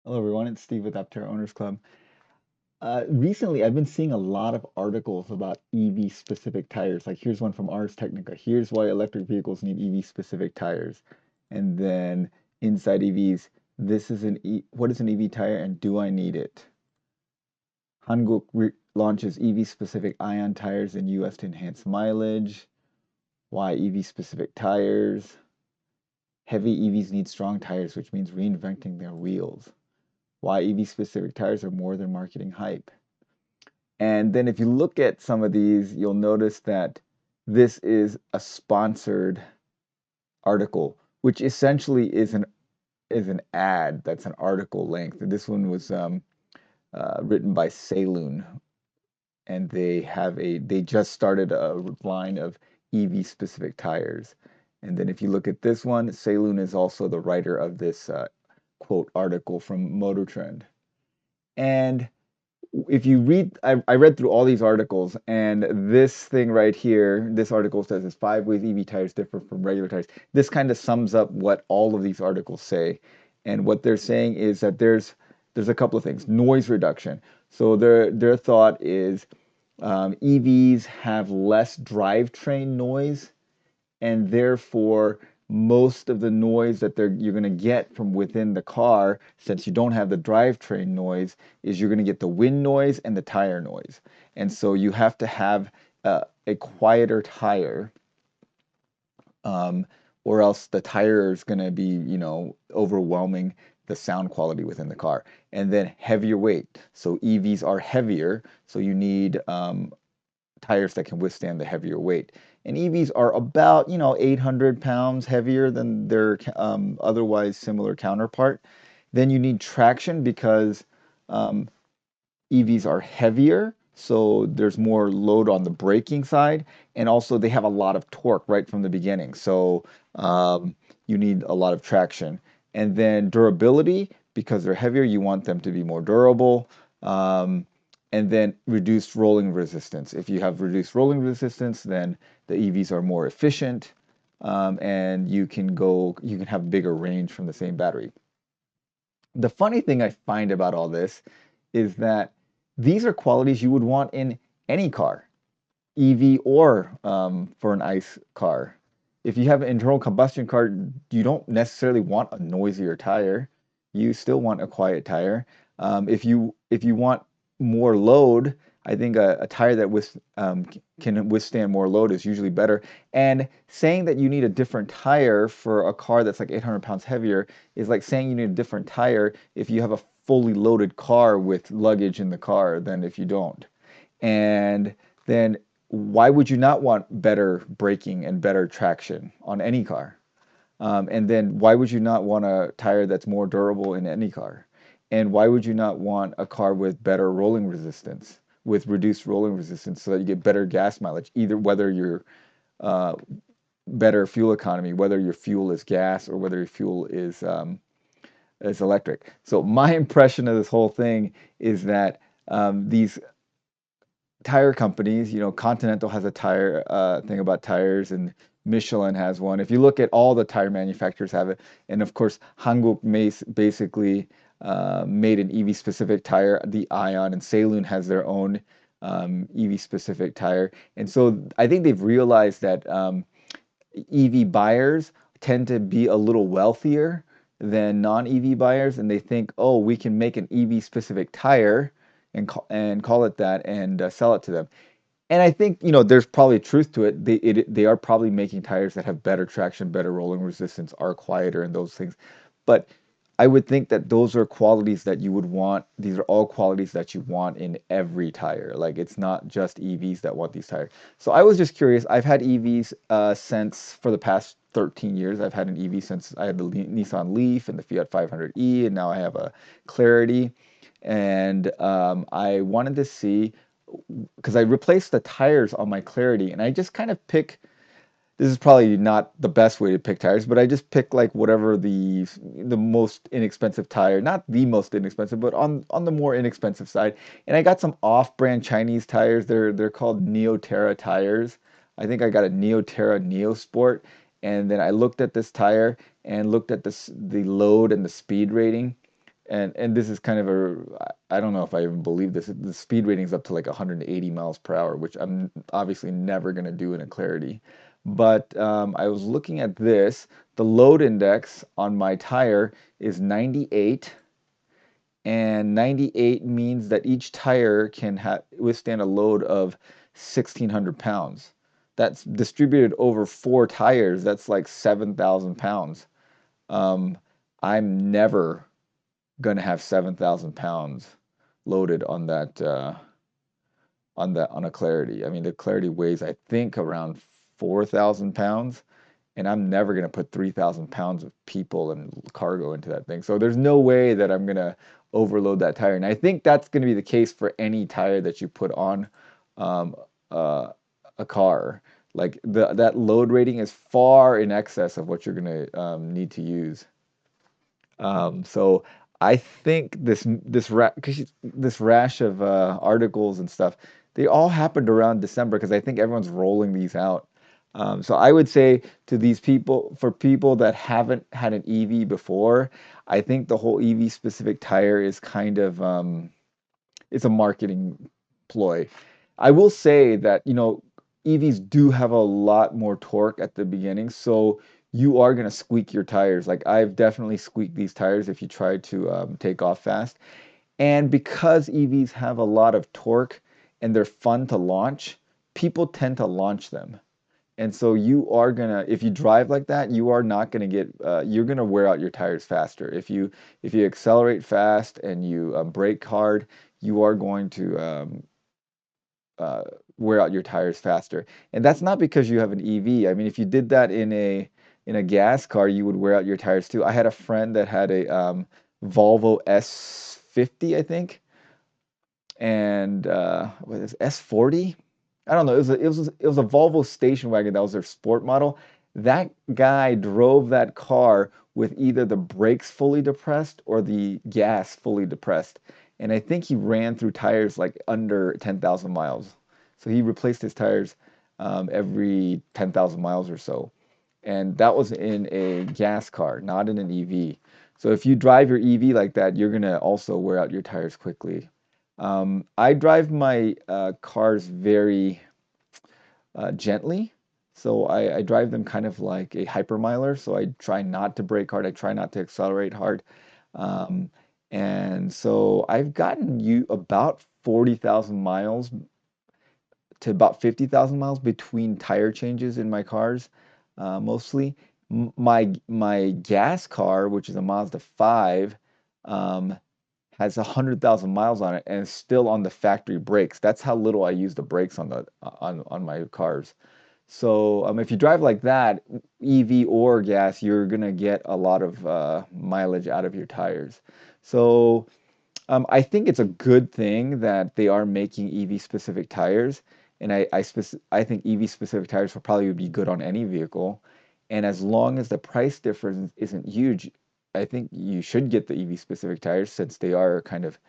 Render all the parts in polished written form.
Hello, everyone. It's Steve with Aptera Owners Club. Recently, I've been seeing a lot of articles about EV specific tires. Like, here's one from Ars Technica. Here's why electric vehicles need EV specific tires. And then inside EVs, what is an EV tire and do I need it? Launches EV specific ion tires in US to enhance mileage. Why EV specific tires? Heavy EVs need strong tires, which means reinventing their wheels. Why EV specific tires are more than marketing hype. And then if you look at some of these, you'll notice that this is a sponsored article, which essentially is an ad that's an article length. This one was written by Saloon, and they just started a line of EV specific tires. And then if you look at this one, Saloon is also the writer of this quote article from Motor Trend. And if you read, I read through all these articles, and this thing right here, this article says it's 5 ways EV tires differ from regular tires. This kind of sums up what all of these articles say. And what they're saying is that there's a couple of things. Noise reduction. So their thought is EVs have less drivetrain noise, and therefore most of the noise that you're going to get from within the car, since you don't have the drivetrain noise, is you're going to get the wind noise and the tire noise. And so you have to have a quieter tire, or else the tire is going to be, overwhelming the sound quality within the car. And then heavier weight. So EVs are heavier, so you need tires that can withstand the heavier weight. And EVs are about, 800 pounds heavier than their otherwise similar counterpart. Then you need traction because um, EVs are heavier, so there's more load on the braking side, and also they have a lot of torque right from the beginning. So you need a lot of traction. And then durability, because they're heavier, you want them to be more durable. And then reduced rolling resistance. If you have reduced rolling resistance, then the EVs are more efficient, and you can have bigger range from the same battery. The funny thing I find about all this is that these are qualities you would want in any car, EV or for an ICE car. If you have an internal combustion car, you don't necessarily want a noisier tire. You still want a quiet tire. If you want more load, I think a tire that can withstand more load is usually better. And saying that you need a different tire for a car that's like 800 pounds heavier is like saying you need a different tire if you have a fully loaded car with luggage in the car than if you don't. And then why would you not want better braking and better traction on any car? And then why would you not want a tire that's more durable in any car? And why would you not want a car with better rolling resistance, with reduced rolling resistance, so that you get better gas mileage, either whether you're uh, better fuel economy, whether your fuel is gas or whether your fuel is electric. So my impression of this whole thing is that these tire companies, Continental has a tire thing about tires, and Michelin has one. If you look at all the tire manufacturers have it, and of course, basically made an EV specific tire, the Ion, and Saloon has their own EV specific tire. And so I think they've realized that EV buyers tend to be a little wealthier than non-EV buyers, and they think, oh, we can make an EV specific tire and call it that and sell it to them. And I think, there's probably truth to it. They are probably making tires that have better traction, better rolling resistance, are quieter, and those things. But I would think that those are qualities that you would want. These are all qualities that you want in every tire. Like, it's not just EVs that want these tires. So I was just curious. I've had EVs since for the past 13 years. I've had an EV since I had the Nissan Leaf and the Fiat 500e, and now I have a Clarity. And I wanted to see, because I replaced the tires on my Clarity, and I just kind of pick. This is probably not the best way to pick tires, but I just pick like whatever the most inexpensive tire, not the most inexpensive, but on the more inexpensive side. And I got some off-brand Chinese tires. They're called Neoterra tires. I think I got a Neoterra Neosport, and then I looked at this tire and looked at the load and the speed rating, and this is kind of I don't know if I even believe this. The speed rating is up to like 180 miles per hour, which I'm obviously never going to do in a Clarity. But I was looking at this. The load index on my tire is 98, and 98 means that each tire can withstand a load of 1,600 pounds. That's distributed over four tires. That's like 7,000 pounds. Um, I'm never gonna have 7,000 pounds loaded on a Clarity. I mean, the Clarity weighs, I think, around 4,000 pounds, and I'm never gonna put 3,000 pounds of people and cargo into that thing. So there's no way that I'm gonna overload that tire. And I think that's gonna be the case for any tire that you put on um, uh, a car. Like that load rating is far in excess of what you're gonna need to use. So I think this rash of articles and stuff, they all happened around December because I think everyone's rolling these out. So I would say to these people, for people that haven't had an EV before, I think the whole EV specific tire is kind of it's a marketing ploy. I will say that, EVs do have a lot more torque at the beginning, so you are going to squeak your tires. Like I've definitely squeaked these tires if you try to take off fast. And because EVs have a lot of torque and they're fun to launch, people tend to launch them. And so you are gonna, if you drive like that, you are not gonna you're gonna wear out your tires faster. If you accelerate fast and you brake hard, you are going to uh, wear out your tires faster. And that's not because you have an EV. I mean, if you did that in a gas car, you would wear out your tires too. I had a friend that had a Volvo S50, I think, and what is S40? I don't know. It was a Volvo station wagon that was their sport model. That guy drove that car with either the brakes fully depressed or the gas fully depressed. And I think he ran through tires like under 10,000 miles. So he replaced his tires every 10,000 miles or so. And that was in a gas car, not in an EV. So if you drive your EV like that, you're gonna also wear out your tires quickly. I drive my cars very gently. So I drive them kind of like a hypermiler. So I try not to brake hard. I try not to accelerate hard. Um, and so I've gotten you about 40,000 miles to about 50,000 miles between tire changes in my cars, mostly. My gas car, which is a Mazda 5, um, has 100,000 miles on it and it's still on the factory brakes. That's how little I use the brakes on my cars. So if you drive like that, EV or gas, you're gonna get a lot of mileage out of your tires. So I think it's a good thing that they are making EV specific tires, and I think EV specific tires will probably be good on any vehicle. And as long as the price difference isn't huge, I think you should get the EV specific tires since they are kind of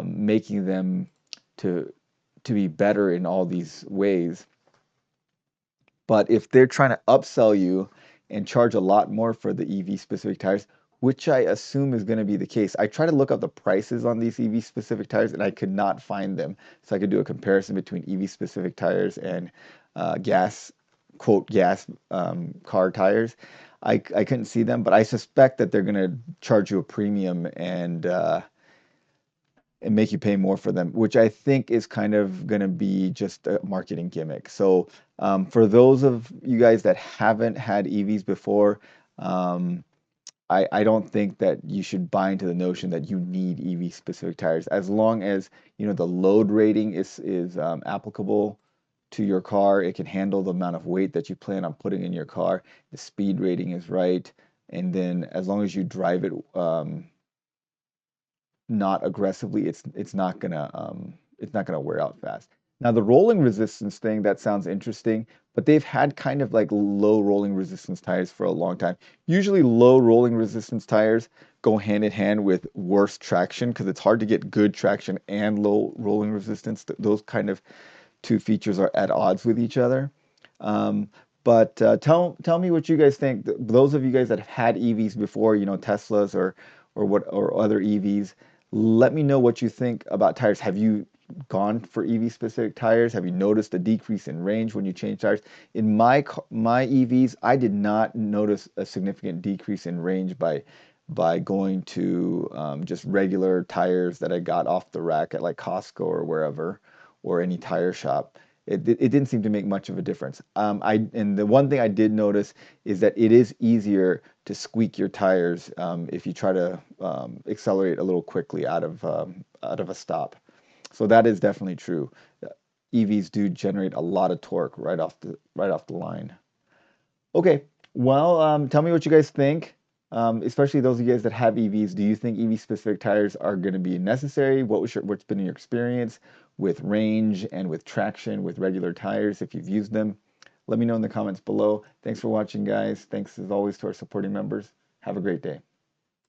making them to be better in all these ways. But if they're trying to upsell you and charge a lot more for the EV specific tires, which I assume is going to be the case. I try to look up the prices on these EV specific tires and I could not find them. So I could do a comparison between EV specific tires and gas, quote, gas car tires. I couldn't see them, but I suspect that they're going to charge you a premium and make you pay more for them, which I think is kind of going to be just a marketing gimmick. So, for those of you guys that haven't had EVs before, um, I don't think that you should buy into the notion that you need EV specific tires. As long as the load rating is applicable to your car, it can handle the amount of weight that you plan on putting in your car. The speed rating is right, and then as long as you drive it not aggressively, it's not gonna wear out fast. Now the rolling resistance thing, that sounds interesting, but they've had kind of like low rolling resistance tires for a long time. Usually low rolling resistance tires go hand in hand with worse traction because it's hard to get good traction and low rolling resistance. Those kind of two features are at odds with each other. Um, but tell me what you guys think. Those of you guys that have had EVs before, Teslas or other EVs. Let me know what you think about tires. Have you gone for EV specific tires? Have you noticed a decrease in range when you change tires? In my EVs, I did not notice a significant decrease in range by going to just regular tires that I got off the rack at like Costco or wherever, or any tire shop. It didn't seem to make much of a difference. And the one thing I did notice is that it is easier to squeak your tires if you try to accelerate a little quickly out of a stop. So that is definitely true. EVs do generate a lot of torque right off the line. Okay, well, tell me what you guys think. Especially those of you guys that have EVs. Do you think EV specific tires are going to be necessary? What's been your experience with range and with traction with regular tires if you've used them? Let me know in the comments below. Thanks for watching, guys. Thanks as always to our supporting members. Have a great day.